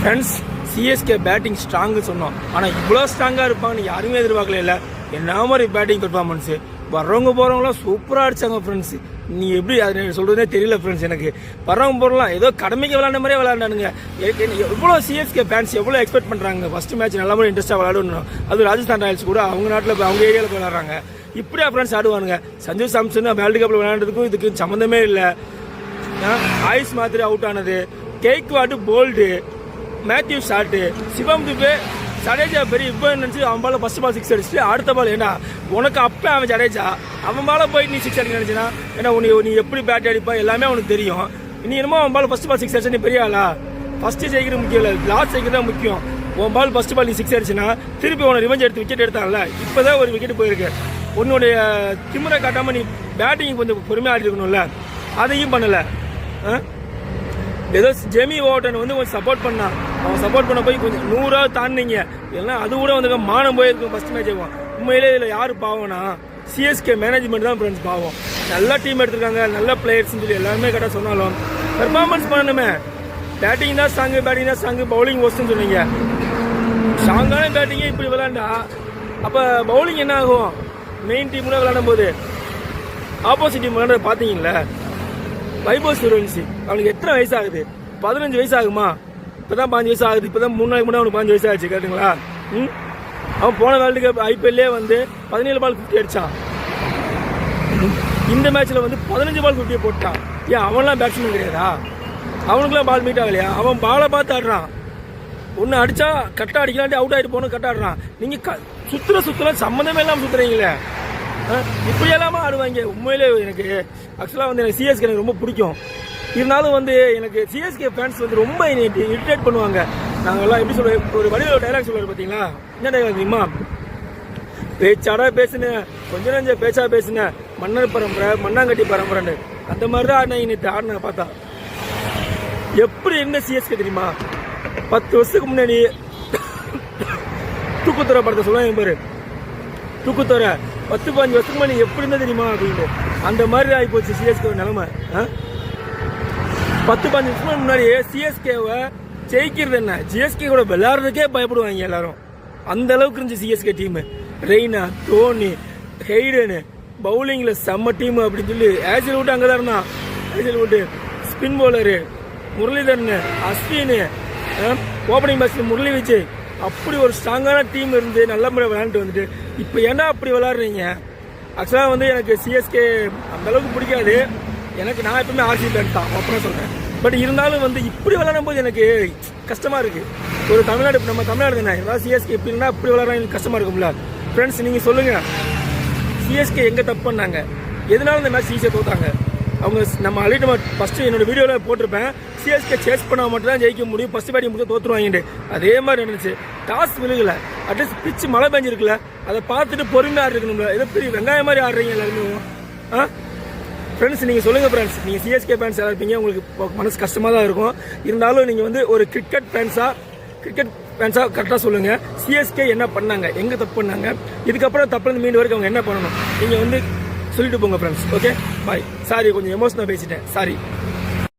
Friends, CSK batting strong சொன்னோம். ஆனால் இவ்வளோ ஸ்ட்ராங்காக இருப்பாங்கன்னு யாருமே எதிர்பார்க்கல. இல்லை என்ன மாதிரி பேட்டிங் பெர்ஃபார்மன்ஸு, வர்றவங்க போகிறவங்களாம் சூப்பராக அடிச்சாங்க ஃப்ரெண்ட்ஸ். நீ எப்படி அது சொல்கிறதே தெரியல ஃப்ரெண்ட்ஸ். எனக்கு வர்றவங்க போகிறலாம் ஏதோ கடமைக்கு விளாண்ட மாதிரியே விளாண்டானுங்க. எவ்வளோ சிஎஸ்கே ஃபேன்ஸ் எவ்வளோ எக்ஸ்பெக்ட் பண்ணுறாங்க. ஃபஸ்ட்டு மேட்ச் நல்ல மாதிரி இன்ட்ரெஸ்ட்டாக விளாடணும். அது ராஜஸ்தான் ராயல்ஸ் கூட அவங்க நாட்டில் அவங்க ஏரியாவில் விளாட்றாங்க. இப்படியா ஃப்ரெண்ட்ஸ் ஆடுவானுங்க. சஞ்சு சாம்சன் வேர்ல்டு கப்பில் விளையாடுறதுக்கும் இதுக்கு சம்மந்தமே இல்லை. ஆயுஷ் மாதிரி அவுட் ஆனது, கேக்வாட் போல்டு, மேத்யூ ஷாட்டு, சிவம் துபே, ஜடேஜா பெரிய இப்போ நினச்சி அவன் பால ஃபஸ்ட் பால் 6 அடிச்சுட்டு அடுத்த பால் ஏன்னா உனக்கு அப்போ அவன் ஜடேஜா அவன் பால போயிட்டு நீ 6 அடிக்க நினச்சினா ஏன்னா நீ எப்படி பேட் அடிப்பா எல்லாமே அவனுக்கு தெரியும். நீ என்னமோ அவன் பால் ஃபஸ்ட் பால் 6 அடிச்சா நீ பெரிய ஆளா? ஃபஸ்ட்டு ஜெயிக்கிறது முக்கியம் இல்லை, லாஸ்ட் ஜெயிக்கிறது தான் முக்கியம். உன் பால் ஃபஸ்ட் பால் நீ 6 அடிச்சுன்னா திருப்பி உன ரிவெஞ்ச் எடுத்து விக்கெட் எடுத்தான்ல. இப்போ தான் ஒரு விக்கெட் போயிருக்கு. உன்னுடைய திமுறை காட்டாமல் நீ பேட்டிங் கொஞ்சம் பொறுமையாக ஆடி இருக்கணும்ல, அதையும் பண்ணலை. ஏதோ ஜெமி ஓட்டன் வந்து கொஞ்சம் சப்போர்ட் பண்ணான். அவன் சப்போர்ட் பண்ண போய் கொஞ்சம் 100 தாண்டிங்க. இல்லைன்னா அது கூட வந்து மானம் போயிருக்கும் ஃபர்ஸ்ட் மேட்ச். உண்மையிலே இதில் யார் பாவம்னா சிஎஸ்கே மேனேஜ்மெண்ட் தான் ஃப்ரெண்ட்ஸ் பாவம். நல்ல டீம் எடுத்துருக்காங்க, நல்ல பிளேயர்ஸ்னு சொல்லி எல்லாருமே கரெக்டாக சொன்னாலும் பெர்ஃபார்மன்ஸ் பண்ணணுமே. பேட்டிங் தான் ஸ்ட்ராங்கு, பேட்டிங் தான் ஸ்ட்ராங்கு, பவுலிங் ஒஸ்ட்டுன்னு சொன்னீங்க. ஸ்ட்ராங்கான பேட்டிங்கே இப்படி விளாண்டா அப்போ பவுலிங் என்ன ஆகும்? மெயின் டீம் கூட விளாடும் போது ஆப்போசிட் டீம் விளாண்டு பார்த்தீங்களா? வைபவ் சூரியவன்சி அவனுக்கு எத்தனை வயசு ஆகுது? 15 வயசு ஆகுமா? இப்போதான் 15 வயசு ஆகுது. இப்போதான் 3 நாளைக்கு முன்னாடி அவனுக்கு 15 வயசு ஆச்சு. கேட்டுங்களா? அவன் போன வேர்ல்டு கப் ஐபிஎல்லே வந்து 17 பால் 50 அடிச்சான். இந்த மேட்ச்ல வந்து 15 பால் 50 போட்டான். ஏன் அவன்லாம் பேட்ஸ்மேன் கிடையாதா? அவனுக்குலாம் பால் மீட் ஆகலையா? அவன் பாலை பார்த்து ஆடுறான். ஒன்று அடிச்சா கட்டா அடிக்கலாண்டி அவுட் ஆகிட்டு போகணும், கட்ட ஆடுறான். நீங்கள் சுற்றுல சம்மந்தமே இல்லாமல் சுற்றுறீங்களே. இப்படி எல்லாமே ஆடுவாங்க. உண்மையிலே எனக்கு ஆக்சுவலாக வந்து எனக்கு சிஎஸ்கே எனக்கு ரொம்ப பிடிக்கும். இருந்தாலும் வந்து எனக்கு சிஎஸ்கே ஃபேன்ஸ் வந்து ரொம்ப இரிட்டேட் பண்ணுவாங்க. நாங்கள்லாம் எப்படி சொல்லுவோம், ஒரு வடிவில் டைலாக் சொல்லுவார் பார்த்தீங்களா? என்ன டைலாக் தெரியுமா? பேச்சாடா பேசுனேன், கொஞ்சம் நஞ்ச பேச்சா பேசுனேன், மன்னர் பரம்பரை மண்ணாங்கட்டி பரம்பரைன்னு. அந்த மாதிரி தான் ஆடினா இன்னைக்கு ஆடின பார்த்தா எப்படி என்ன சிஎஸ்கே தெரியுமா? 10 வருஷத்துக்கு முன்னாடி தூக்குத்துறை படத்தை சொல்லுவாங்க பாரு. தூக்குத்துறை 10-15 வருஷத்துக்கு முன்னாடி எப்படி இருந்தா தெரியுமா அப்படின்னு. அந்த மாதிரி ஆகி போச்சு சிஎஸ்கே நிலைமை. 10-15 வருஷத்துக்கு முன்னாடி சிஎஸ்கேவை ஜெயிக்கிறது என்ன, சிஎஸ்கே கூட விளையாடுறதுக்கே பயப்படுவாங்க எல்லாரும். அந்த அளவுக்கு இருந்துச்சு சிஎஸ்கே டீம். ரெய்னா, தோனி, ஹெய்டனு, பவுலிங்ல செம்ம டீம் அப்படின்னு சொல்லி ஏஜல் விட்டு அங்கதான் இருந்தான். ஏஜல் விட்டு spin bowler Muralitharan, Ashwin, opening batsman Murali Vijay, அப்படி ஒரு ஸ்ட்ராங்கான டீம் இருந்து நல்ல முறை விளையாண்டுட்டு வந்துட்டு இப்போ ஏன்னா அப்படி விளையாடுறீங்க? ஆக்சுவலாக வந்து எனக்கு சிஎஸ்கே அந்த அளவுக்கு பிடிக்காது. நான் எப்பவுமே ஆர்சிபி ஃபேன் தான் அப்படின்னு சொல்கிறேன். பட் இருந்தாலும் வந்து இப்படி விளையாடும் போது எனக்கு கஷ்டமாக இருக்குது. ஒரு நம்ம தமிழ்நாடு தானே, ஏதாவது சிஎஸ்கே எப்படின்னா அப்படி விளையாடுறா எனக்கு கஷ்டமாக இருக்கும்ல. ஃப்ரெண்ட்ஸ், நீங்கள் சொல்லுங்கள், சிஎஸ்கே எங்கே தப்பு பண்ணாங்க? எதனால இந்த மேட்ச் ஈஸியாக தோத்தாங்க? அவங்க நம்ம ஆல்ரெடி ஃபஸ்ட்டு என்னோட வீடியோவில் போட்டிருப்பேன், சிஎஸ்கே சேஸ் பண்ணால் மட்டும் தான் ஜெயிக்க முடியும், ஃபஸ்ட்டு பேட்டிங் மட்டும் தோற்றுருவாங்க. அதே மாதிரி இருந்துச்சு. டாஸ் விழுகலை, அட்லீஸ்ட் பிச்சு மழை பெஞ்சிருக்குல்ல, அதை பார்த்துட்டு பொறுமையாக இருக்கணும்ல. ஏதோ பெரிய வெங்காயம் மாதிரி ஆடுறீங்க எல்லாருமே. ஃப்ரெண்ட்ஸ், நீங்கள் சொல்லுங்கள் ஃப்ரெண்ட்ஸ், நீங்கள் சிஎஸ்கே ஃபேன்ஸ் எல்லாம் இருப்பீங்க, உங்களுக்கு மனசு கஷ்டமாக தான் இருக்கும். இருந்தாலும் நீங்கள் வந்து ஒரு கிரிக்கெட் ஃபேன்ஸாக கரெக்டாக சொல்லுங்கள், சிஎஸ்கே என்ன பண்ணாங்க, எங்கே தப்பு பண்ணாங்க, இதுக்கப்புறம் தப்புலேருந்து மீண்டு வரைக்கும் அவங்க என்ன பண்ணணும், நீங்கள் வந்து சொல்லிட்டு போங்க ஃப்ரெண்ட்ஸ். ஓகே, பாய். சாரி, கொஞ்சம் எமோஷனாக பேசிட்டேன், சாரி.